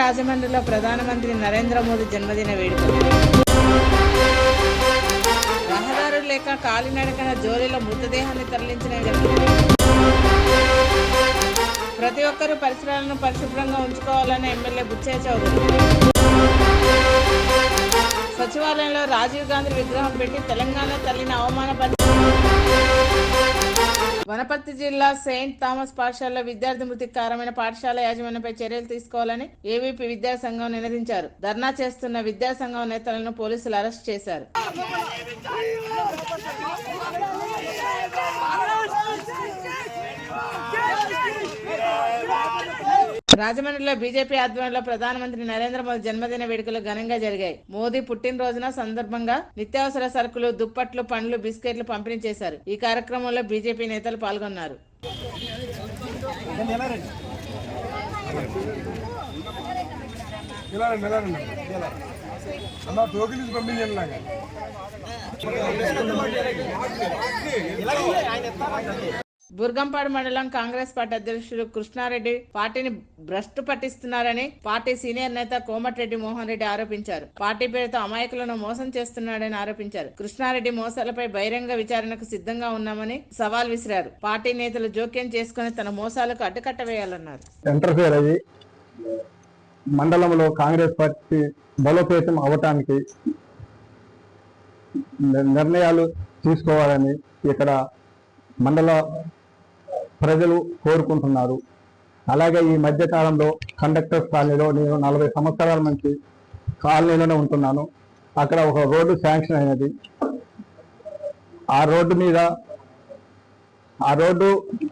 రాజమండ్రిలో ప్రధానమంత్రి నరేంద్ర మోదీ జన్మదిన వేడుకలు. రహదారులు లేక కాలినడకన జోలిలో మృతదేహాన్ని తరలించిన ప్రతి ఒక్కరూ పరిసరాలను పరిశుభ్రంగా ఉంచుకోవాలని ఎమ్మెల్యే బుచ్చయ్య చౌదరి. సచివాలయంలో రాజీవ్ గాంధీ విగ్రహం పెట్టి తెలంగాణ తల్లిని అవమానపరిచారు. వనపర్తి జిల్లా సెయింట్ థామస్ పాఠశాలలో విద్యార్థి మృతికి కారణమైన పాఠశాల యాజమాన్యంపై చర్యలు తీసుకోవాలని ఏవీపీ విద్యాసంఘం నినదించారు. ధర్నా చేస్తున్న విద్యాసంఘం నేతలను పోలీసులు అరెస్ట్ చేశారు. రాజమండ్రిలో బీజేపీ ఆధ్వర్యంలో ప్రధానమంత్రి నరేంద్ర మోదీ జన్మదిన వేడుకలు ఘనంగా జరిగాయి. మోదీ పుట్టినరోజున సందర్భంగా నిత్యావసర సరుకులు, దుప్పట్లు, పండ్లు, బిస్కెట్లు పంపిణీ చేశారు. ఈ కార్యక్రమంలో బీజేపీ నేతలు పాల్గొన్నారు. బుర్గంపాడు మండలం కాంగ్రెస్ పార్టీ అధ్యక్షుడు కృష్ణారెడ్డి పార్టీని భ్రష్టు పట్టిస్తున్నారని పార్టీ సీనియర్ నేత కోమటిరెడ్డి మోహన్ రెడ్డి ఆరోపించారు. పార్టీ పేరుతో అమాయకులను మోసం చేస్తున్నాడని ఆరోపించారు. కృష్ణారెడ్డి మోసాలపై బహిరంగ విచారణకు సిద్ధంగా ఉన్నామని సవాల్ విసిరారు. పార్టీ నేతలు జోక్యం చేసుకుని తన మోసాలకు అడ్డుకట్ట వేయాలన్నారు. మండలంలో కాంగ్రెస్ పార్టీ బలోపేతం అవటానికి నిర్ణయాలు తీసుకోవాలని ఇక్కడ మండల ప్రజలు కోరుకుంటున్నారు. అలాగే ఈ మధ్యకాలంలో కండక్టర్స్ కాలనీలో నేను 40 సంవత్సరాల నుంచి కాలనీలోనే ఉంటున్నాను. అక్కడ ఒక రోడ్డు శాంక్షన్ అయినది. ఆ రోడ్డు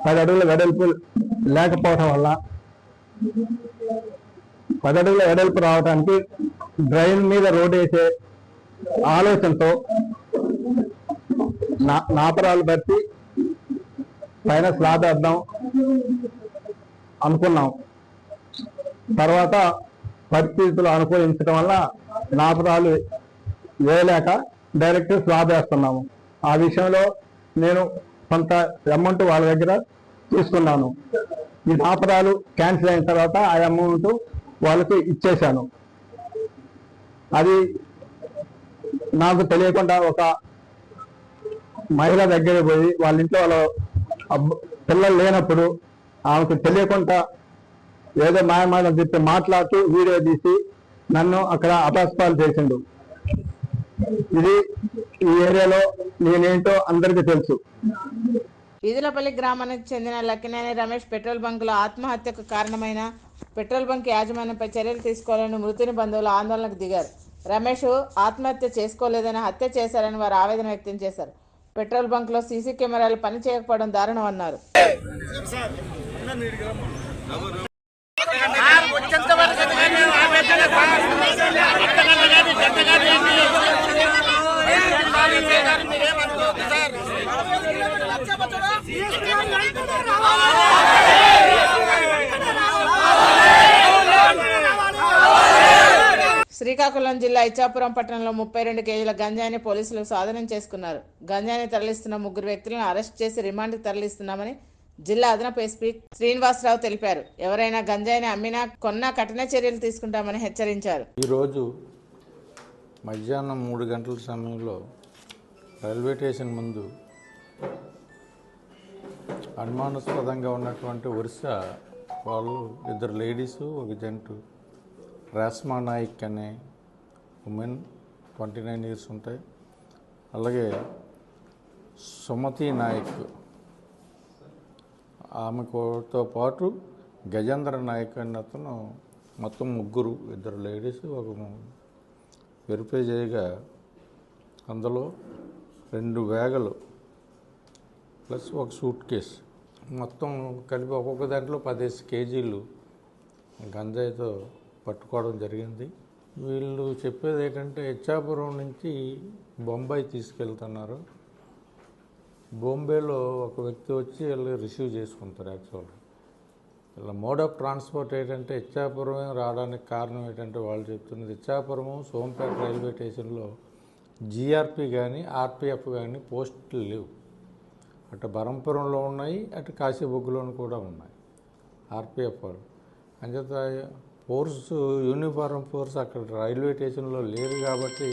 10 అడుగుల వెడల్పు లేకపోవటం వల్ల 10 అడుగుల వెడల్పు రావడానికి డ్రైన్ మీద రోడ్డు వేసే ఆలోచనతో నాపరాలు బట్టి పైన స్లాబ్ వేద్దాం అనుకున్నాం. తర్వాత పరిస్థితులు అనుకూలించడం వల్ల నాపరాలు వేయలేక డైరెక్ట్ స్లాబ్ వేస్తున్నాము. ఆ విషయంలో నేను కొంత అమౌంట్ వాళ్ళ దగ్గర తీసుకున్నాను. ఈ నాపరాలు క్యాన్సిల్ అయిన తర్వాత ఆ అమౌంట్ వాళ్ళకి ఇచ్చేశాను. అది నాకు తెలియకుండా ఒక మహిళ దగ్గర పోయి వాళ్ళ ఇంట్లో వాళ్ళ పిల్లలు లేనప్పుడు ఆమెకు తెలియకుండా ఏదో మాయమాటలు చెప్పి మాట్లాడుతూ వీడియో తీసి నన్ను అక్కడ అపస్పాలు చేసిండు. ఇది ఈ ఏరియాలో నేనేంటో అందరికీ తెలుసు. ఈదులపల్లి గ్రామానికి చెందిన లక్కినేని రమేష్ పెట్రోల్ బంకులో ఆత్మహత్యకు కారణమైన పెట్రోల్ బంక్ యాజమాన్యంపై చర్యలు తీసుకోవాలని మృతుని బంధువులు ఆందోళనకు దిగారు. రమేష్ ఆత్మహత్య చేసుకోలేదని, హత్య చేశారని వారు ఆవేదన వ్యక్తం చేశారు. పెట్రోల్ బంక్ లో సీసీ కెమెరాలు పని చేయకపోవడం దారుణం అన్నారు. శ్రీకాకుళం జిల్లా ఇచ్చాపురం పట్టణంలో 32 కేజీల గంజాయిని పోలీసులు స్వాధీనం చేసుకున్నారు. గంజాయిని తరలిస్తున్న 3 వ్యక్తులను అరెస్ట్ చేసి రిమాండ్కి తరలిస్తున్నామని జిల్లా అదనపు ఎస్పీ శ్రీనివాసరావు తెలిపారు. ఎవరైనా గంజాయిని అమ్మినా, కొన్నా కఠిన చర్యలు తీసుకుంటామని హెచ్చరించారు. ఈరోజు మధ్యాహ్నం 3 గంటల సమయంలో రైల్వే స్టేషన్ ముందు అనుమానాస్పదంగా ఉన్నటువంటి ఒరిస్సా వాళ్ళు 2 లేడీసు, 1 జెంటు, రాస్మా నాయక్ అనే ఉమెన్ 29 ఇయర్స్ ఉంటాయి, అలాగే సుమతి నాయక్ ఆమెతో పాటు గజేంద్ర నాయక్ అనే అతను, మొత్తం 3, 2 లేడీస్, 1 వెరిఫై చేయగా అందులో 2 బ్యాగులు ప్లస్ 1 సూట్ కేసు, మొత్తం కలిపి ఒక్కొక్క దాంట్లో 15 కేజీలు గంజాయితో పట్టుకోవడం జరిగింది. వీళ్ళు చెప్పేది ఏంటంటే ఇచ్చాపురం నుంచి బొంబాయి తీసుకెళ్తున్నారు. బాంబేలో ఒక వ్యక్తి వచ్చి వీళ్ళు రిసీవ్ చేసుకుంటారు. యాక్చువల్గా ఇలా మోడ్ ఆఫ్ ట్రాన్స్పోర్ట్ ఏంటంటే ఇచ్చాపురం రావడానికి కారణం ఏంటంటే వాళ్ళు చెప్తున్నది ఇచ్చాపురము సోంపేట రైల్వే స్టేషన్లో జీఆర్పీ కానీ ఆర్పిఎఫ్ కానీ పోస్టులు లేవు. అటు బరంపురంలో ఉన్నాయి, అటు కాశీబొగ్గులోను కూడా ఉన్నాయి ఆర్పిఎఫ్ వాళ్ళు. అంచేత ఫోర్స్, యూనిఫారం ఫోర్స్ అక్కడ రైల్వే స్టేషన్లో లేరు కాబట్టి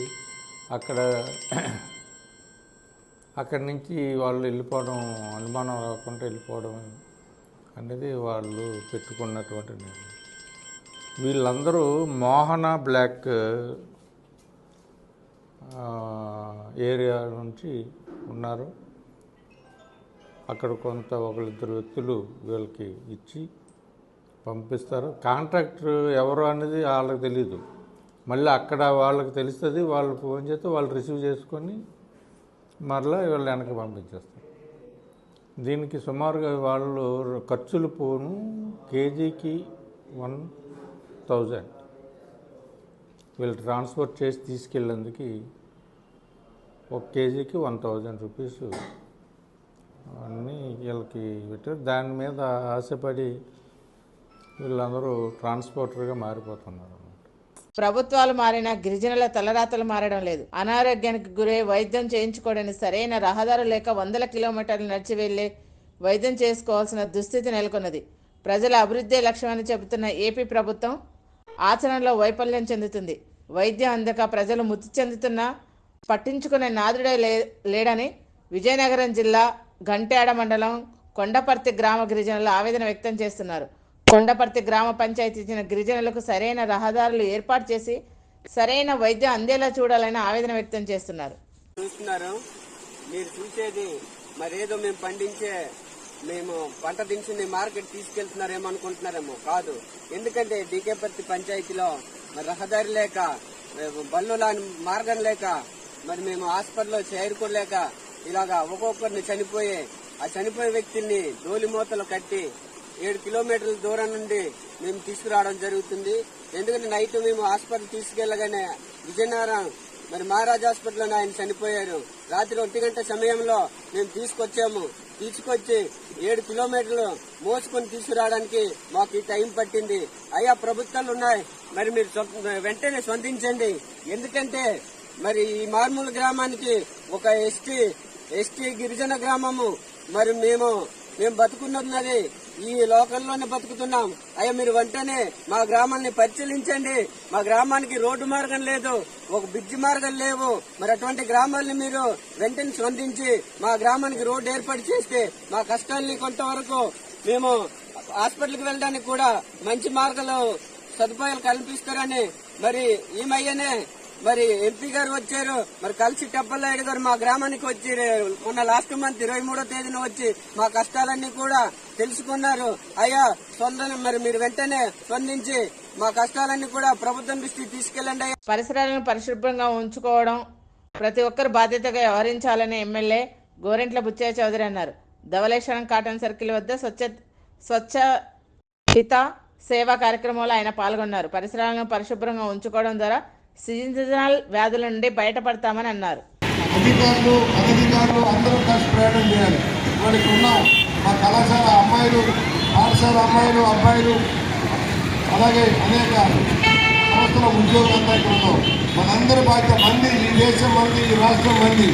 అక్కడి నుంచి వాళ్ళు వెళ్ళిపోవడం, అనుమానం రాకుండా వెళ్ళిపోవడం అనేది వాళ్ళు పెట్టుకున్నటువంటి నిర్ణయం. వీళ్ళందరూ మోహన బ్లాక్ ఏరియా నుంచి ఉన్నారు. అక్కడ కొంత ఒకళ్ళిద్దరు వ్యక్తులు వీళ్ళకి ఇచ్చి పంపిస్తారు. కాంట్రాక్టర్ ఎవరు అనేది వాళ్ళకి తెలీదు. మళ్ళీ అక్కడ వాళ్ళకి తెలుస్తుంది, వాళ్ళు ఫోన్ చేస్తే వాళ్ళు రిసీవ్ చేసుకొని మరలా వీళ్ళు వెనక్కి పంపించేస్తారు. దీనికి సుమారుగా వాళ్ళు ఖర్చులు పోను కేజీకి 1000 వీళ్ళు ట్రాన్స్పోర్ట్ చేసి తీసుకెళ్ళేందుకు 1 కేజీకి 1000 రూపీస్ అన్నీ వీళ్ళకి పెట్టారు. దాని మీద ఆశపడి వీళ్ళందరూ ట్రాన్స్పోర్టర్గా మారిపోతున్నారు. ప్రభుత్వాలు మారినా గిరిజనుల తలరాతలు మారడం లేదు. అనారోగ్యానికి గురై వైద్యం చేయించుకోవడానికి సరైన రహదారు లేక 100 కిలోమీటర్లు నడిచి వెళ్లి వైద్యం చేసుకోవాల్సిన దుస్థితి నెలకొన్నది. ప్రజల అభివృద్ధి లక్ష్యమని చెబుతున్న ఏపీ ప్రభుత్వం ఆచరణలో వైఫల్యం చెందుతుంది. వైద్యం అందక ప్రజలు మృతి చెందుతున్నా పట్టించుకునే నాదుడే లేడని విజయనగరం జిల్లా గంట్యాడ మండలం కొండపర్తి గ్రామ గిరిజనులు ఆవేదన వ్యక్తం చేస్తున్నారు. కొండపర్తి గ్రామ పంచాయతీ ఇచ్చిన గిరిజనులకు సరైన రహదారులు ఏర్పాటు చేసి సరైన వైద్యం అందేలా చూడాలని ఆవేదన వ్యక్తం చేస్తున్నారు. మీరు చూసేది మరేదో మేము పండించే పంట దినుసుని మార్కెట్ తీసుకెళ్తున్నారేమో అనుకుంటున్నారేమో, కాదు. ఎందుకంటే డీకేపర్తి పంచాయతీలో మరి రహదారి లేక, బళ్ళు లాని మార్గం లేక, మరి మేము హాస్పిటల్లో చేరుకోలేక ఇలాగా ఒక్కొక్కరిని ఆ చనిపోయే వ్యక్తుల్ని డోలి మూతలు కట్టి 7 కిలోమీటర్ల దూరం నుండి మేము తీసుకురావడం జరుగుతుంది. ఎందుకంటే నైట్ మేము హాస్పిటల్ తీసుకెళ్లగానే విజయనగరం మరి మహారాజ్ హాస్పిటల్లో ఆయన చనిపోయారు. రాత్రి 1 గంట సమయంలో మేము తీసుకొచ్చి 7 కిలోమీటర్లు మోసుకొని తీసుకురావడానికి మాకు ఈ టైం పట్టింది. అయ్యా, ప్రభుత్వాలు ఉన్నాయి, మరి మీరు వెంటనే స్పందించండి. ఎందుకంటే మరి ఈ మారుమూల గ్రామానికి ఒక ఎస్టీ గిరిజన గ్రామము, మరి మేము బతుకున్నది ఈ లోకల్లోనే బతుకుతున్నాం. అయ్యా, మీరు వెంటనే మా గ్రామాన్ని పరిశీలించండి. మా గ్రామానికి రోడ్డు మార్గం లేదు, ఒక బ్రిడ్జి మార్గం లేవు. మరి అటువంటి గ్రామాలని మీరు వెంటనే స్పందించి మా గ్రామానికి రోడ్డు ఏర్పాటు చేస్తే మా కష్టాల్ని కొంతవరకు మేము హాస్పిటల్కి వెళ్ళడానికి కూడా మంచి మార్గాలు సదుపాయాలు కల్పిస్తారని మరి ఈ మధ్యనే మరి ఎంపీ గారు వచ్చారు. మరి కలిసి టెప్పలనాయుడు గారు మా గ్రామానికి వచ్చి మొన్న లాస్ట్ మంత్ 23వ తేదీన వచ్చి మా కష్టాలన్నీ కూడా తెలుసుకున్నారు. అయ్యా, మరి మీరు వెంటనే స్పందించి మా కష్టాలన్నీ కూడా ప్రభుత్వం దృష్టికి తీసుకెళ్లండి. పరిసరాలను పరిశుభ్రంగా ఉంచుకోవడం ప్రతి ఒక్కరు బాధ్యతగా వ్యవహరించాలని ఎమ్మెల్యే గోరెంట్ల బుచ్చయ్య చౌదరి అన్నారు. ధవళేశ్వరం కాటన్ సర్కిల్ వద్ద స్వచ్ఛహిత సేవా కార్యక్రమంలో ఆయన పాల్గొన్నారు. పరిసరాలను పరిశుభ్రంగా ఉంచుకోవడం ద్వారా సీజనల్ వ్యాధుల నుండి బయటపడతామని అన్నారు. అధికారులు అందరూ కలిసి ప్రయాణం చేయాలి. వాళ్ళకి ఉన్నాం మా కళాశాల అమ్మాయిలు, పాఠశాల అమ్మాయిలు, అబ్బాయిలు, అలాగే అనేక సంస్థల ఉద్యోగులంతా ఇక్కడ ఉన్నాం. మనందరి బాధ్యత. మంది ఈ దేశం మంది, ఈ రాష్ట్రం మంది,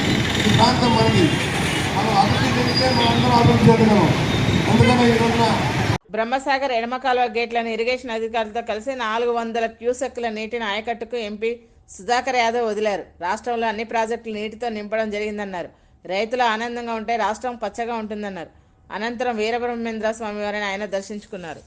ఈ ప్రాంతం మంది. మనం అభివృద్ధి చెందితే మనందరం అభివృద్ధి చెందగలం. అందుకనే ఈ రోజున బ్రహ్మసాగర్ ఎడమ కాలువ గేట్లను ఇరిగేషన్ అధికారులతో కలిసి 400 క్యూసెక్కుల నీటిని ఆయకట్టుకు ఎంపీ సుధాకర్ యాదవ్ వదిలారు. రాష్ట్రంలో అన్ని ప్రాజెక్టులు నీటితో నింపడం జరిగిందన్నారు. రైతులు ఆనందంగా ఉంటే రాష్ట్రం పచ్చగా ఉంటుందన్నారు. అనంతరం వీరబ్రహ్మేంద్ర స్వామి వారిని ఆయన దర్శించుకున్నారు.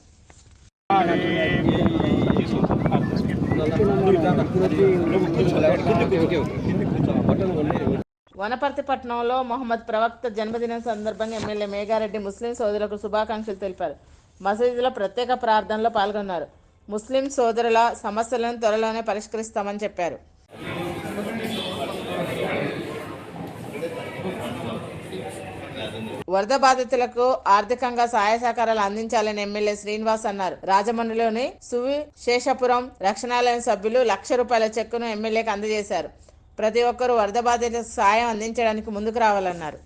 వనపర్తి పట్టణంలో మొహమ్మద్ ప్రవక్త జన్మదినం సందర్భంగా ఎమ్మెల్యే మేఘారెడ్డి ముస్లిం సోదరులకు శుభాకాంక్షలు తెలిపారు. మసీదులో ప్రత్యేక ప్రార్థనలో పాల్గొన్నారు. ముస్లిం సోదరుల సమస్యలను త్వరలోనే పరిష్కరిస్తామని చెప్పారు. వరద బాధితులకు ఆర్థికంగా సహాయ సహకారాలు అందించాలని ఎమ్మెల్యే శ్రీనివాస్ అన్నారు. రాజమండ్రిలోని సువిశేషపురం రక్షణాలయం సభ్యులు ₹1,00,000 చెక్కును ఎమ్మెల్యేకి అందజేశారు. ప్రతి ఒక్కరూ వరద బాధితులకు సాయం అందించడానికి ముందుకు రావాలన్నారు.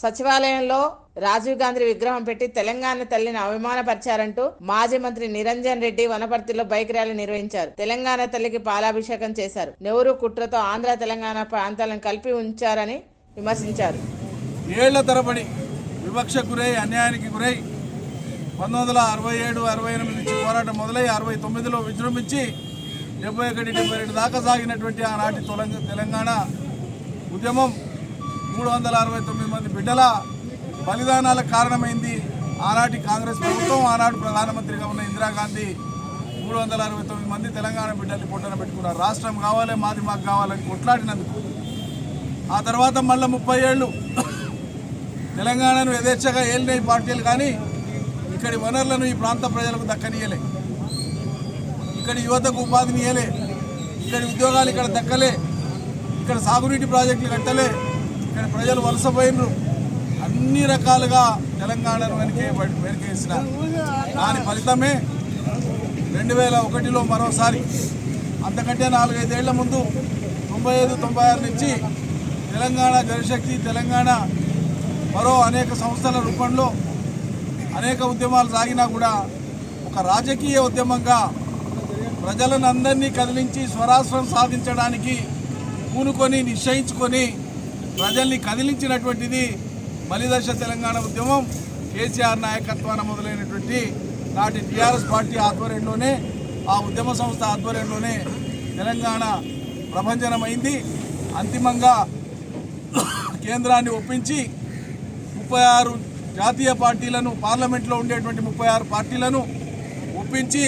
సచివాలయంలో రాజీవ్ గాంధీ విగ్రహం పెట్టి తెలంగాణ తల్లిని అవమానపరిచారంటూ మాజీ మంత్రి నిరంజన్ రెడ్డి వనపర్తిలో బైక్ ర్యాలీ నిర్వహించారు. తెలంగాణ తల్లికి పాలాభిషేకం చేశారు. నెహ్రూ కుట్రతో ఆంధ్ర తెలంగాణ ప్రాంతాలను కలిపి ఉంచారని విమర్శించారు. ఏళ్ల తరబడి వివక్ష గురై, అన్యాయానికి గురై 1967, 68 నుంచి పోరాటం మొదలై 69లో విజృంభించి 71, 72 దాకా సాగినటువంటి ఆనాటి తెలంగాణ ఉద్యమం 369 మంది బిడ్డల బలిదానాలకు కారణమైంది ఆనాటి కాంగ్రెస్ ప్రభుత్వం. ఆనాడు ప్రధానమంత్రిగా ఉన్న ఇందిరాగాంధీ 369 మంది తెలంగాణ బిడ్డల్ని పొట్టన పెట్టుకున్నారు. రాష్ట్రం కావాలి, మాది మాకు కావాలని కొట్లాడినందుకు. ఆ తర్వాత మళ్ళీ 30 ఏళ్ళు తెలంగాణను యథేచ్ఛగా ఏలినాయి పార్టీలు, కానీ ఇక్కడి వనరులను ఈ ప్రాంత ప్రజలకు దక్కనీయలే, ఇక్కడి యువతకు ఉపాధిని ఇయ్యలే, ఇక్కడి ఉద్యోగాలు ఇక్కడ దక్కలే, ఇక్కడ సాగునీటి ప్రాజెక్టులు కట్టలే, ఇక్కడ ప్రజలు వలసపోయినరు. అన్ని రకాలుగా తెలంగాణను వెనకేసిన దాని ఫలితమే 2001లో మరోసారి, అంతకంటే 4-5 ఏళ్ల ముందు 95, 96 నుంచి తెలంగాణ జనశక్తి, తెలంగాణ మరో అనేక సంస్థల రూపంలో అనేక ఉద్యమాలు సాగినా కూడా ఒక రాజకీయ ఉద్యమంగా ప్రజలను అందరినీ కదిలించి స్వరాష్ట్రం సాధించడానికి పూనుకొని నిశ్చయించుకొని ప్రజల్ని కదిలించినటువంటిది బలిదశ తెలంగాణ ఉద్యమం. కేసీఆర్ నాయకత్వాన మొదలైనటువంటి నాటి టీఆర్ఎస్ పార్టీ ఆధ్వర్యంలోనే, ఆ ఉద్యమ సంస్థ ఆధ్వర్యంలోనే తెలంగాణ ప్రభంజనమైంది. అంతిమంగా కేంద్రాన్ని ఒప్పించి 36 జాతీయ పార్టీలను, పార్లమెంట్లో ఉండేటువంటి 36 పార్టీలను ఒప్పించి,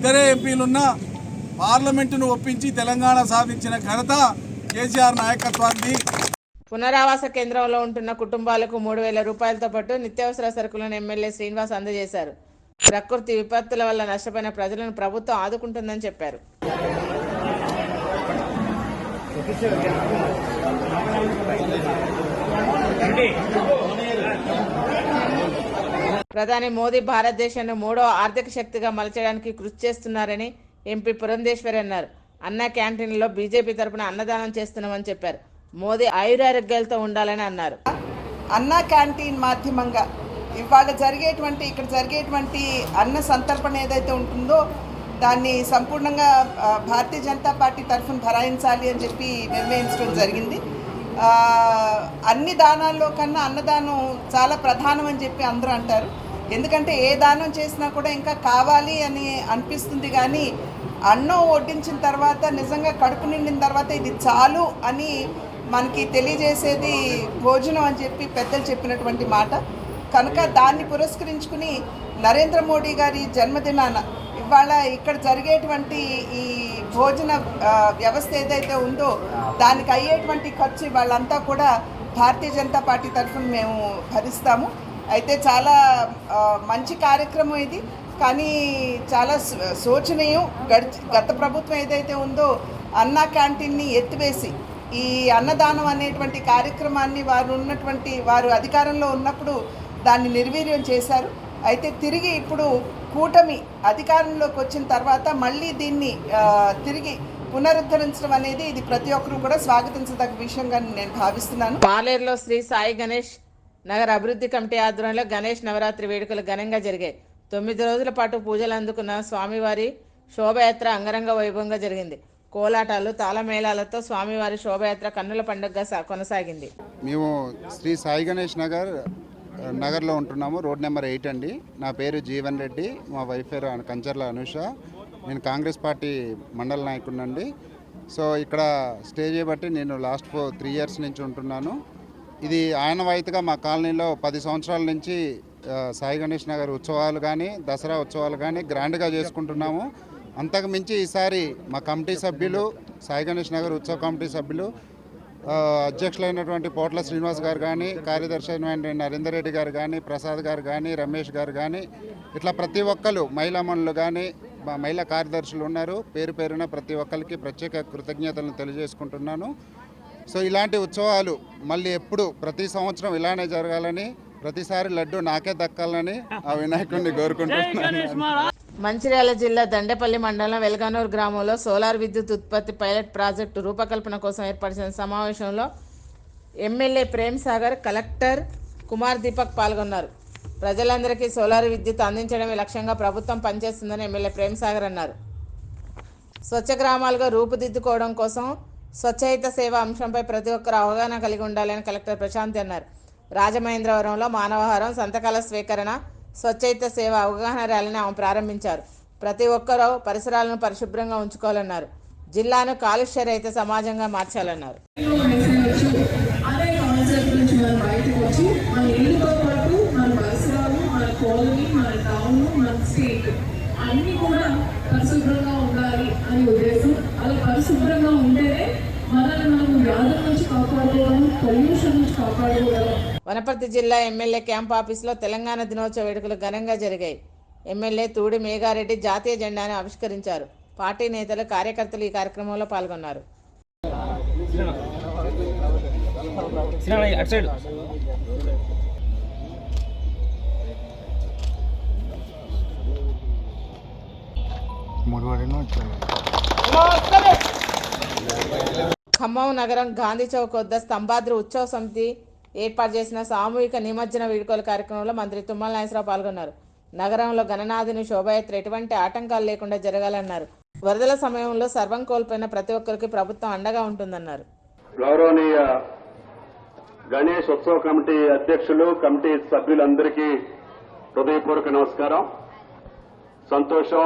2 ఎంపీలున్న పార్లమెంటును ఒప్పించి తెలంగాణ సాధించిన ఘనత కేసీఆర్ నాయకత్వాన్ని. పునరావాస కేంద్రంలో ఉంటున్న కుటుంబాలకు 3,000 రూపాయలతో పాటు నిత్యావసర సరుకులను ఎమ్మెల్యే శ్రీనివాస్ అందజేశారు. ప్రకృతి విపత్తుల వల్ల నష్టపోయిన ప్రజలను ప్రభుత్వం ఆదుకుంటుందని చెప్పారు. ప్రధాని మోదీ భారతదేశాన్ని 3వ ఆర్థిక శక్తిగా మలచడానికి కృషి చేస్తున్నారని ఎంపీ పురంధేశ్వరి అన్నారు. అన్న క్యాంటీన్లో బీజేపీ తరపున అన్నదానం చేస్తున్నామని చెప్పారు. మోదీ ఆయురారోగ్యాలతో ఉండాలని అన్నారు. అన్న క్యాంటీన్ మాధ్యమంగా ఇవాళ ఇక్కడ జరిగేటువంటి అన్న సంతర్పణ ఏదైతే ఉంటుందో దాన్ని సంపూర్ణంగా భారతీయ జనతా పార్టీ తరఫున భరాయించాలి అని చెప్పి నిర్ణయించడం జరిగింది. అన్ని దానాల్లో కన్నా అన్నదానం చాలా ప్రధానం అని చెప్పి అందరూ అంటారు. ఎందుకంటే ఏ దానం చేసినా కూడా ఇంకా కావాలి అని అనిపిస్తుంది, కానీ అన్నం వడ్డించిన తర్వాత నిజంగా కడుపు నిండిన తర్వాత ఇది చాలు అని మనకి తెలియజేసేది భోజనం అని చెప్పి పెద్దలు చెప్పినటువంటి మాట. కనుక దాన్ని పురస్కరించుకుని నరేంద్ర మోడీ గారి జన్మదినాన ఇవాళ ఇక్కడ జరిగేటువంటి ఈ భోజన వ్యవస్థ ఏదైతే ఉందో దానికి అయ్యేటువంటి ఖర్చు వాళ్ళంతా కూడా భారతీయ జనతా పార్టీ తరఫున మేము భరిస్తాము. అయితే చాలా మంచి కార్యక్రమం ఇది, కానీ చాలా శోచనీయం. గత ప్రభుత్వం ఏదైతే ఉందో అన్న క్యాంటీన్ని ఎత్తివేసి ఈ అన్నదానం అనేటువంటి కార్యక్రమాన్ని వారు అధికారంలో ఉన్నప్పుడు దాన్ని నిర్వీర్యం చేశారు. అయితే తిరిగి ఇప్పుడు కూటమి అధికారంలోకి వచ్చిన తర్వాత మళ్ళీ దీన్ని తిరిగి పునరుద్ధరించడం అనేది ఇది ప్రతి ఒక్కరూ కూడా స్వాగతించదగ్గ విషయంగా నేను భావిస్తున్నాను. పాలేరులో శ్రీ సాయి గణేష్ నగర అభివృద్ధి కమిటీ ఆధ్వర్యంలో గణేష్ నవరాత్రి వేడుకలు ఘనంగా జరిగాయి. 9 రోజుల పాటు పూజలు అందుకున్న స్వామివారి శోభయాత్ర అంగరంగ వైభవంగా జరిగింది. కోలాటాలు, తాళమేళాలతో స్వామివారి శోభయాత్ర కన్నుల పండుగగా కొనసాగింది. మేము శ్రీ సాయి గణేష్ నగర్లో ఉంటున్నాము. రోడ్ నెంబర్ 8 అండి. నా పేరు జీవన్ రెడ్డి, మా వైఫ్ పేరు కంచర్ల అనూష. నేను కాంగ్రెస్ పార్టీ మండల నాయకుడినండి. సో ఇక్కడ స్టే చేయబట్టి నేను లాస్ట్ 3 ఇయర్స్ నుంచి ఉంటున్నాను. ఇది ఆనవాయితీగా మా కాలనీలో 10 సంవత్సరాల నుంచి సాయి గణేష్ నగర్ ఉత్సవాలు కానీ, దసరా ఉత్సవాలు కానీ గ్రాండ్గా చేసుకుంటున్నాము. అంతకు మించి ఈసారి మా కమిటీ సభ్యులు, సాయి గణేష్ నగర్ ఉత్సవ కమిటీ సభ్యులు, అధ్యక్షులైనటువంటి పోట్ల శ్రీనివాస్ గారు కానీ, కార్యదర్శి అయిన నరేందర్ రెడ్డి గారు కానీ, ప్రసాద్ గారు కానీ, రమేష్ గారు కానీ, ఇట్లా ప్రతి ఒక్కరు మహిళామణులు కానీ, మహిళా కార్యదర్శులు ఉన్నారు. పేరు పేరున ప్రతి ఒక్కరికి ప్రత్యేక కృతజ్ఞతలను తెలియజేసుకుంటున్నాను. సో ఇలాంటి ఉత్సవాలు మళ్ళీ ఎప్పుడు ప్రతి సంవత్సరం ఇలానే జరగాలని, ప్రతిసారి లడ్డు నాకే దక్కాలని ఆ వినాయకుడిని కోరుకుంటున్నాను. మంచిర్యాల జిల్లా దండేపల్లి మండలం వెల్గానూరు గ్రామంలో సోలార్ విద్యుత్ ఉత్పత్తి పైలట్ ప్రాజెక్టు రూపకల్పన కోసం ఏర్పరిచిన సమావేశంలో ఎమ్మెల్యే ప్రేమ్ సాగర్, కలెక్టర్ కుమార్ దీపక్ పాల్గొన్నారు. ప్రజలందరికీ సోలార్ విద్యుత్ అందించడమే లక్ష్యంగా ప్రభుత్వం పనిచేస్తుందని ఎమ్మెల్యే ప్రేమ్ సాగర్ అన్నారు. స్వచ్ఛ గ్రామాలుగా రూపుదిద్దుకోవడం కోసం స్వచ్ఛహిత సేవ అంశంపై ప్రతి ఒక్కరు అవగాహన కలిగి ఉండాలని కలెక్టర్ ప్రశాంతి అన్నారు. రాజమహేంద్రవరంలో మానవహారం, సంతకాల స్వీకరణ, స్వచ్ఛైత సేవ అవగాహన ర్యాలీని ఆమె ప్రారంభించారు. ప్రతి ఒక్కరూ పరిసరాలను పరిశుభ్రంగా ఉంచుకోవాలన్నారు. జిల్లాను కాలుష్య రహిత సమాజంగా మార్చాలన్నారు. అదే కాన్సెప్ట్ నుంచి మనం బయటకు వచ్చి మన ఇల్లుతో పాటు మన పరిసరాలు, మన కాలనీ, మన టౌన్, మన స్టేట్ అన్నీ కూడా పరిశుభ్రంగా ఉండాలి అనే ఉద్దేశం. అలా పరిశుభ్రంగా ఉంటేనే మనల్ని మనం వ్యాధుల నుంచి కాపాడుకోవడం, పొల్యూషన్ నుంచి కాపాడుకోవడం. వనపర్తి జిల్లా ఎమ్మెల్యే క్యాంప్ ఆఫీసులో తెలంగాణ దినోత్సవ వేడుకలు ఘనంగా జరిగాయి. ఎమ్మెల్యే తూడి మేఘారెడ్డి జాతీయ జెండాను ఆవిష్కరించారు. పార్టీ నేతలు, కార్యకర్తలు ఈ కార్యక్రమంలో పాల్గొన్నారు. ఖమ్మం నగరం గాంధీ చౌక్ వద్ద స్తంభాద్రి ఉత్సవ సమితి ఏర్పాటు చేసిన సామూహిక నిమజ్జన వేడుకల కార్యక్రమంలో మంత్రి తుమ్మల నాగేశ్వరరావు పాల్గొన్నారు. నగరంలో గణనాథుని శోభయాత్ర ఎటువంటి ఆటంకాలు లేకుండా జరగాలన్నారు. వరదల సమయంలో సర్వం కోల్పోయిన ప్రతి ఒక్కరికి ప్రభుత్వం అండగా ఉంటుందన్నారు. గౌరవనీయ గణేష్ ఉత్సవ కమిటీ అధ్యక్షులు, కమిటీ సభ్యులందరికీ హృదయపూర్వక నమస్కారం. సంతోషం.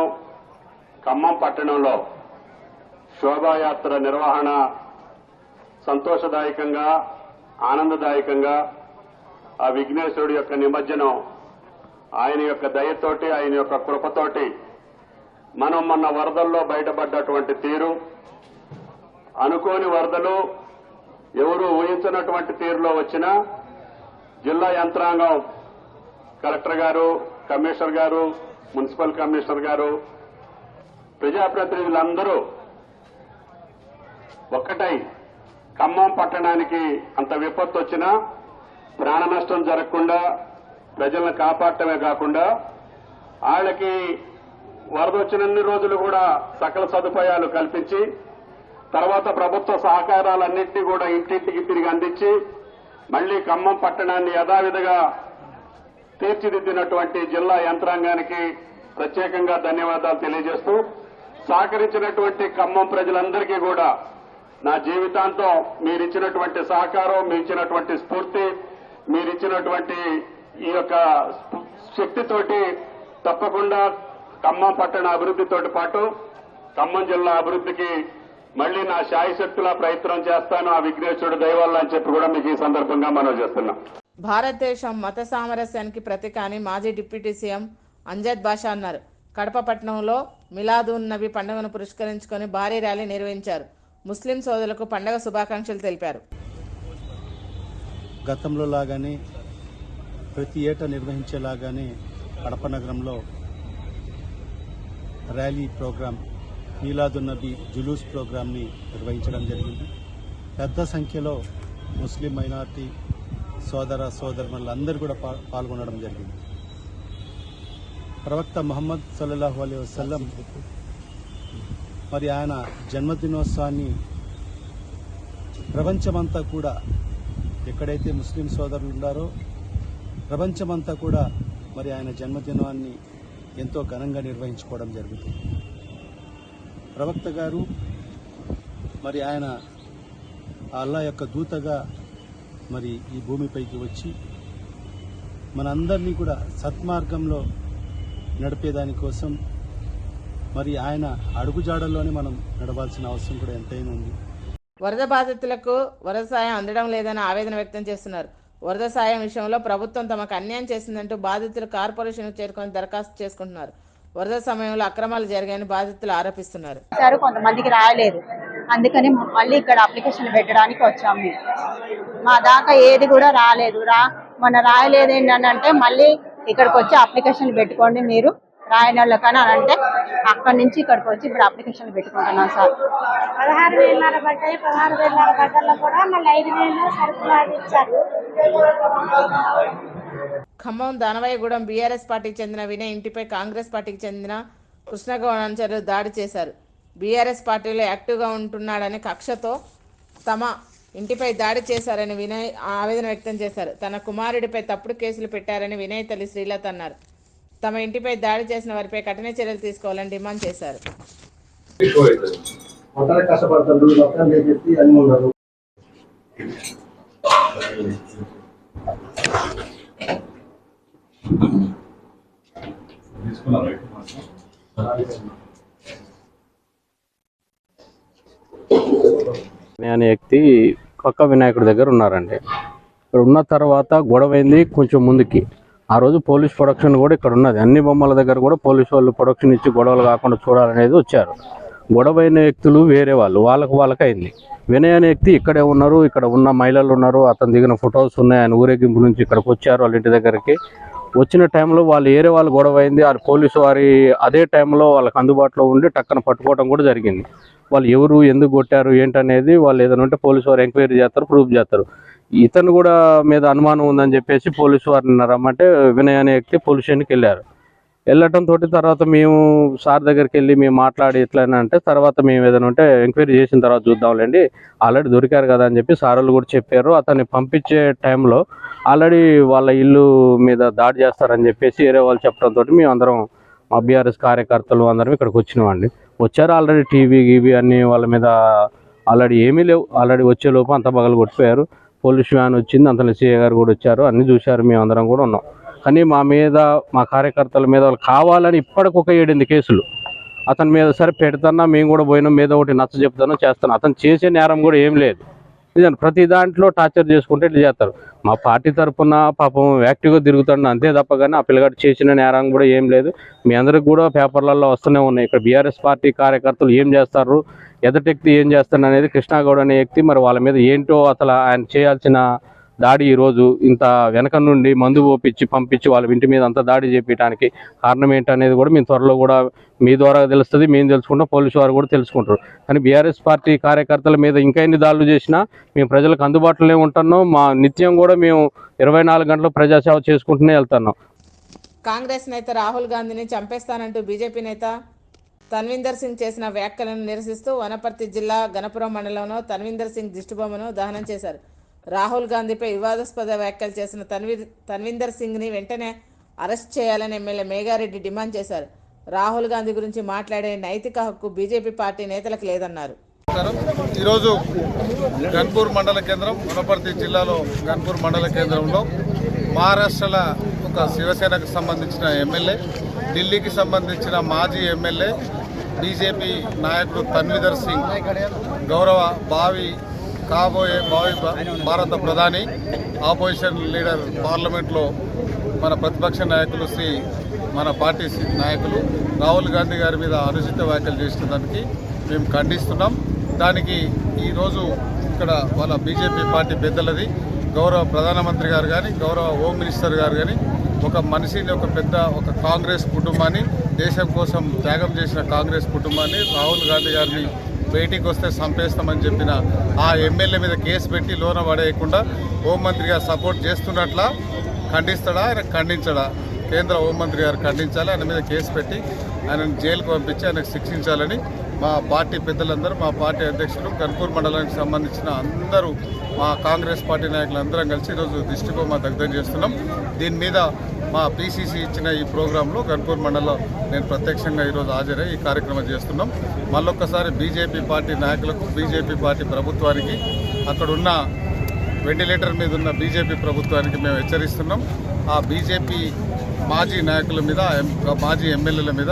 ఖమ్మం పట్టణంలో శోభాయాత్ర నిర్వహణ సంతోషదాయకంగా, ఆనందదాయకంగా ఆ విఘ్నేశ్వరుడి యొక్క నిమజ్జనం ఆయన యొక్క దయతోటి, ఆయన యొక్క కృపతోటి మనం మొన్న వరదల్లో బయటపడ్డటువంటి తీరు, అనుకోని వరదలు ఎవరు ఊహించినటువంటి తీరులో వచ్చిన జిల్లా యంత్రాంగం, కలెక్టర్ గారు, కమిషనర్ గారు, మున్సిపల్ కమిషనర్ గారు, ప్రజాప్రతినిధులందరూ ఒక్కటై ఖమ్మం పట్టణానికి అంత విపత్తు వచ్చినా ప్రాణ నష్టం జరగకుండా ప్రజలను కాపాడటమే కాకుండా వాళ్ళకి వరద వచ్చినన్ని రోజులు కూడా సకల సదుపాయాలు కల్పించి, తర్వాత ప్రభుత్వ సహకారాలన్నింటినీ కూడా ఇంటింటికి తిరిగి అందించి మళ్లీ ఖమ్మం పట్టణాన్ని యథావిధిగా తీర్చిదిద్దినటువంటి జిల్లా యంత్రాంగానికి ప్రత్యేకంగా ధన్యవాదాలు తెలియజేస్తూ, సహకరించినటువంటి ఖమ్మం ప్రజలందరికీ కూడా నా జీవితాంతం మీరిచ్చినటువంటి సహకారం, మీరిచ్చినటువంటి స్ఫూర్తి, మీరిచ్చినటువంటి ఈ యొక్క శక్తితోటి తప్పకుండా ఖమ్మం పట్టణ అభివృద్ధితోటి పాటు ఖమ్మం జిల్లా అభివృద్ధికి మళ్లీ నా శాయశక్తులా ప్రయత్నం చేస్తాను, ఆ విఘ్నేశ్వరుడు దయవల్ల అని చెప్పి కూడా మీకు ఈ సందర్భంగా మనవి చేస్తున్నాం. భారతదేశం మత సామరస్యానికి ప్రతీక అని మాజీ డిప్యూటీ సీఎం అంజద్ బాషా అన్నారు. కడప పట్టణంలో మిలాదున్ నబీ పండుగను పురస్కరించుకొని భారీ ర్యాలీ నిర్వహించారు. ముస్లిం సోదరులకు పండుగ శుభాకాంక్షలు తెలిపారు. గతంలో లాగానే ప్రతి ఏటా నిర్వహించేలాగానే కడప నగరంలో ర్యాలీ ప్రోగ్రాం, మీలాదున్ నబీ జులూస్ ప్రోగ్రాంని నిర్వహించడం జరిగింది. పెద్ద సంఖ్యలో ముస్లిం మైనారిటీ సోదర సోదరులందరూ కూడా పాల్గొనడం జరిగింది. ప్రవక్త ముహమ్మద్ సల్లల్లాహు అలైహి వసల్లం మరి ఆయన జన్మదినోత్సవాన్ని ప్రపంచమంతా కూడా, ఎక్కడైతే ముస్లిం సోదరులు ఉన్నారో ప్రపంచమంతా కూడా మరి ఆయన జన్మదినాన్ని ఎంతో ఘనంగా నిర్వహించుకోవడం జరుగుతుంది. ప్రవక్త గారు మరి ఆయన అల్లా యొక్క దూతగా మరి ఈ భూమిపైకి వచ్చి మనందరినీ కూడా సత్మార్గంలో నడిపేదానికోసం మరి ఆయన అడుగుజాడల్లోనే మనం నడవాల్సిన అవసరం కూడా ఎంతైనా ఉంది. వరద బాధితులకు వరద సాయం అందడం లేదని ఆవేదన వ్యక్తం చేస్తున్నారు. వరద సాయం విషయంలో ప్రభుత్వం తమకు అన్యాయం చేసిందంటూ బాధితులు కార్పొరేషన్కు చేరుకొని దరఖాస్తు చేసుకుంటున్నారు. వరద సమయంలో అక్రమాలు జరిగాయని బాధితులు ఆరోపిస్తున్నారు. కొంతమందికి రాయలేదు, అందుకని మళ్ళీ ఇక్కడ అప్లికేషన్ పెట్టడానికి వచ్చాము. మేము మా దాకా ఏది కూడా రాలేదు. మన రాయలేదు ఏంటంటే మళ్ళీ ఇక్కడికి వచ్చి అప్లికేషన్ పెట్టుకోండి మీరు రాయని వాళ్ళకని అని అంటే అక్కడి నుంచి ఇక్కడికి వచ్చి ఇప్పుడు అప్లికేషన్ పెట్టుకుంటున్నాం సార్. 16,500 పడ్డాయి. 16,500 పడ్డల్లో కూడా మళ్ళీ 5,000 సరుకులు ఇచ్చారు. ఖమ్మం దానవాయిగూడెం బీఆర్ఎస్ పార్టీకి చెందిన వినయ్ ఇంటిపై కాంగ్రెస్ పార్టీకి చెందిన కృష్ణగౌడ్ అనుచరులు దాడి చేశారు. బీఆర్ఎస్ పార్టీలో యాక్టివ్గా ఉంటున్నాడని కక్షతో తమ ఇంటిపై దాడి చేశారని వినయ్ ఆవేదన వ్యక్తం చేశారు. తన కుమారుడిపై తప్పుడు కేసులు పెట్టారని వినయ్ తల్లి శ్రీలత అన్నారు. తమ ఇంటిపై దాడి చేసిన వారిపై కఠిన చర్యలు తీసుకోవాలని డిమాండ్ చేశారు. అనే వ్యక్తి పక్క వినాయకుడి దగ్గర ఉన్నారండి. ఇక్కడ ఉన్న తర్వాత గొడవైంది కొంచెం ముందుకి. ఆ రోజు పోలీస్ ప్రొడక్షన్ కూడా ఇక్కడ ఉన్నది. అన్ని బొమ్మల దగ్గర కూడా పోలీసు వాళ్ళు ప్రొడక్షన్ ఇచ్చి గొడవలు కాకుండా చూడాలనేది వచ్చారు. గొడవైన వ్యక్తులు వేరే వాళ్ళకి అయింది. వినయ్ అనే వ్యక్తి ఇక్కడే ఉన్నారు. ఇక్కడ ఉన్న మహిళలు ఉన్నారు. అతను దిగిన ఫొటోస్ ఉన్నాయి. ఆయన ఊరేగింపు నుంచి ఇక్కడికి వచ్చారు. వాళ్ళ ఇంటి దగ్గరికి వచ్చిన టైంలో ఏరే వాళ్ళు గొడవ అయింది. వాళ్ళు పోలీసు వారి అదే టైంలో వాళ్ళకి అందుబాటులో ఉండి టక్కన పట్టుకోవడం కూడా జరిగింది. వాళ్ళు ఎవరు, ఎందుకు కొట్టారు, ఏంటనేది వాళ్ళు ఏదైనా ఉంటే పోలీసు వారు ఎంక్వైరీ చేస్తారు, ప్రూఫ్ చేస్తారు. ఇతను కూడా మీద అనుమానం ఉందని చెప్పేసి పోలీసు వారిని రమ్మంటే వినయ్ అనే వ్యక్తి పోలీస్ స్టేషన్కి వెళ్ళటంతో తర్వాత మేము సార్ దగ్గరికి వెళ్ళి మేము మాట్లాడి ఎట్లయినా అంటే తర్వాత మేము ఏదైనా ఉంటే ఎంక్వైరీ చేసిన తర్వాత చూద్దాంలేండి, ఆల్రెడీ దొరికారు కదా అని చెప్పి సార్ వాళ్ళు కూడా చెప్పారు. అతన్ని పంపించే టైంలో ఆల్రెడీ వాళ్ళ ఇల్లు మీద దాడి చేస్తారని చెప్పేసి వేరే వాళ్ళు చెప్పడంతో మేము అందరం మా బీఆర్ఎస్ కార్యకర్తలు అందరం ఇక్కడికి వచ్చినామండి. వచ్చారు ఆల్రెడీ టీవీ అన్నీ వాళ్ళ మీద ఆల్రెడీ ఏమీ లేవు. ఆల్రెడీ వచ్చే లోపు అంత పగలు కొట్టిపోయారు. పోలీస్ వ్యాన్ వచ్చింది, అంతలో సీఏ గారు కూడా వచ్చారు, అన్నీ చూశారు. మేము అందరం కూడా ఉన్నాం. కానీ మా మీద మా కార్యకర్తల మీద వాళ్ళు కావాలని ఇప్పటికొక 7 కేసులు అతని మీద. సరే పెడతాన్నా మేము కూడా పోయినాం, మీద ఒకటి నచ్చ చెప్తానో చేస్తాను. అతను చేసే నేరం కూడా ఏం లేదు. నిజం ప్రతి దాంట్లో టార్చర్ చేసుకుంటే ఇట్లా చేస్తారు. మా పార్టీ తరఫున పాపం యాక్టివ్గా తిరుగుతాడు అంతే తప్ప కానీ ఆ పిల్లగాడు చేసిన నేరం కూడా ఏం లేదు. మీ అందరికి కూడా పేపర్లలో వస్తూనే ఉన్నాయి. ఇక్కడ బీఆర్ఎస్ పార్టీ కార్యకర్తలు ఏం చేస్తారు, ఎదటి వ్యక్తి ఏం చేస్తాడు అనేది కృష్ణాగౌడ్ అనే వ్యక్తి మరి వాళ్ళ మీద ఏంటో అసలు ఆయన చేయాల్సిన దాడి ఈరోజు ఇంత వెనక నుండి మందు పోపించి పంపించి వాళ్ళ ఇంటి మీద అంత దాడి చేపించడానికి కారణం ఏంటనేది కూడా మేము త్వరలో కూడా మీ ద్వారా తెలుస్తుంది, మేము తెలుసుకుంటాం, పోలీసు వారు కూడా తెలుసుకుంటారు. కానీ బీఆర్ఎస్ పార్టీ కార్యకర్తల మీద ఇంకా ఎన్ని దాడులు చేసినా మేము ప్రజలకు అందుబాటులోనే ఉంటున్నాం. మా నిత్యం కూడా మేము 24 గంటలు ప్రజాసేవ చేసుకుంటూనే వెళ్తున్నాం. కాంగ్రెస్ నేత రాహుల్ గాంధీని చంపేస్తానంటూ బీజేపీ నేత తన్వీందర్ సింగ్ చేసిన వ్యాఖ్యలను నిరసిస్తూ వనపర్తి జిల్లా గణపురం మండలంలో తన్వీందర్ సింగ్ దిష్టిబొమ్మను దహనం చేశారు. రాహుల్ గాంధీపై వివాదాస్పద వ్యాఖ్యలు చేసిన తన్వీందర్ సింగ్ని వెంటనే అరెస్ట్ చేయాలని ఎమ్మెల్యే మేఘారెడ్డి డిమాండ్ చేశారు. రాహుల్ గాంధీ గురించి మాట్లాడే నైతిక హక్కు బీజేపీ పార్టీ నేతలకు లేదన్నారు. ఈరోజు గన్పూర్ మండల కేంద్రం, వనపర్తి జిల్లాలో గన్పూర్ మండల కేంద్రంలో మహారాష్ట్రలో ఒక శివసేనకు సంబంధించిన ఎమ్మెల్యే, ఢిల్లీకి సంబంధించిన మాజీ ఎమ్మెల్యే, బీజేపీ నాయకుడు తన్వీందర్ సింగ్ గౌరవ కాబోయే భారత ప్రధాని, ఆపోజిషన్ లీడర్, పార్లమెంట్లో మన ప్రతిపక్ష నాయకులు మన పార్టీ నాయకులు రాహుల్ గాంధీ గారి మీద అనుచిత వ్యాఖ్యలు చేసిన దానికి మేము ఖండిస్తున్నాం. దానికి ఈరోజు ఇక్కడ వాళ్ళ బీజేపీ పార్టీ పెద్దలది, గౌరవ ప్రధానమంత్రి గారు కానీ గౌరవ హోమ్ మినిస్టర్ గారు కానీ ఒక మనిషిని, ఒక కాంగ్రెస్ కుటుంబాన్ని, దేశం కోసం త్యాగం చేసిన కాంగ్రెస్ కుటుంబాన్ని, రాహుల్ గాంధీ గారిని బయటికి వస్తే చంపేస్తామని చెప్పిన ఆ ఎమ్మెల్యే మీద కేసు పెట్టి లోన పడేయకుండా హోంమంత్రిగా సపోర్ట్ చేస్తున్నట్లా ఖండిస్తాడా, ఆయన ఖండించడా? కేంద్ర హోంమంత్రి గారు ఖండించాలి. ఆయన మీద కేసు పెట్టి ఆయనను జైలుకు పంపించి ఆయనకు శిక్షించాలని మా పార్టీ పెద్దలందరూ, మా పార్టీ అధ్యక్షులు, గన్పూర్ మండలానికి సంబంధించిన అందరూ, మా కాంగ్రెస్ పార్టీ నాయకులు అందరం కలిసి ఈరోజు దిష్టిబొమ్మ దగ్ధం చేస్తున్నాం. దీని మీద మా పీసీసీ ఇచ్చిన ఈ ప్రోగ్రాంలో గన్పూర్ మండలంలో నేను ప్రత్యక్షంగా ఈరోజు హాజరై ఈ కార్యక్రమం చేస్తున్నాం. మళ్ళొక్కసారి బీజేపీ పార్టీ నాయకులకు, బీజేపీ పార్టీ ప్రభుత్వానికి, అక్కడున్న వెంటిలేటర్ మీద ఉన్న బీజేపీ ప్రభుత్వానికి మేము హెచ్చరిస్తున్నాం. ఆ బీజేపీ మాజీ నాయకుల మీద, మాజీ ఎమ్మెల్యేల మీద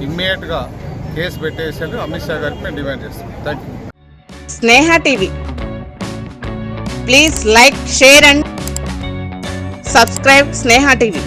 ఇమ్మీడియట్గా కేసు పెట్టేసారు అమిత్ షా గారికి మేము డిమాండ్ చేస్తున్నాం. Thank you. Sneha TV, please like, share and subscribe Sneha TV.